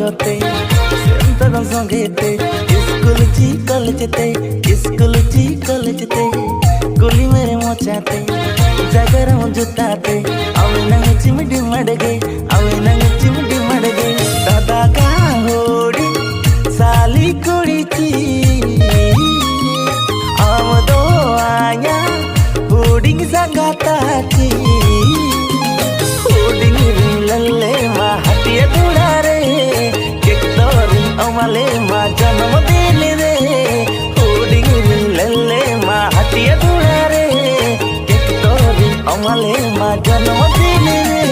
আগতে সেন্তন সঙ্গেতে স্কুল জি কলেজতে গুলি মেরে মোচাতে জাগর জুতাতে अवे नंग चिमटी मडगे दादा का होड़ी साली कुड़ीची हम दो आया होडिंग संगाताची होडिंग लल्ले मा हटिया दुड़ारे केक्तोरी अमले मा जन्मदिन रे होडिंग लल्ले मा हटिया दुड़ारे केक्तोरी अमले मा जन्मदिन रे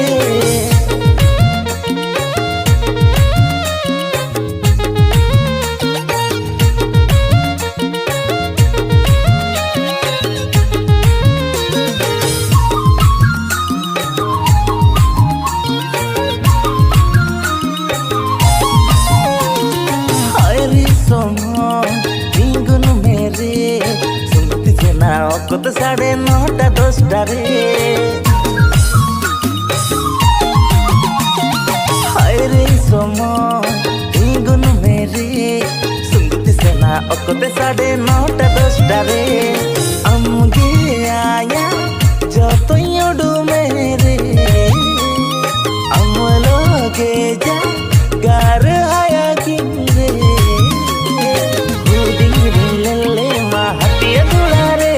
কত 9:30 10টা রে হায় রে সময় গুন মেরে সুন্দর সেনা কত 9:30 10টা রে আমগে আয়া যতই উড়ু মেরে আমলগে যা গার আয়া কিরে গুডিং রিলেলে মা হাটিয়া দুড়ারে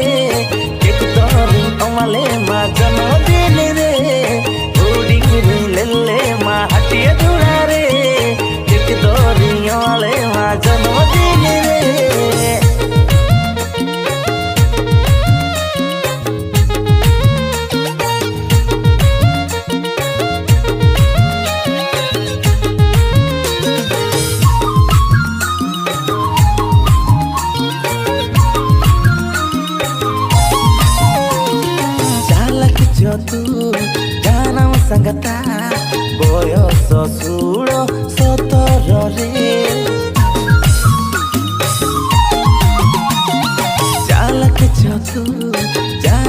अमले मा जन्मदिन रे होडिंग लल्ले मा हटिया दुड़ारे एक दोरी अमले मा जन्मदिन रे तू जानम संगता बयस 16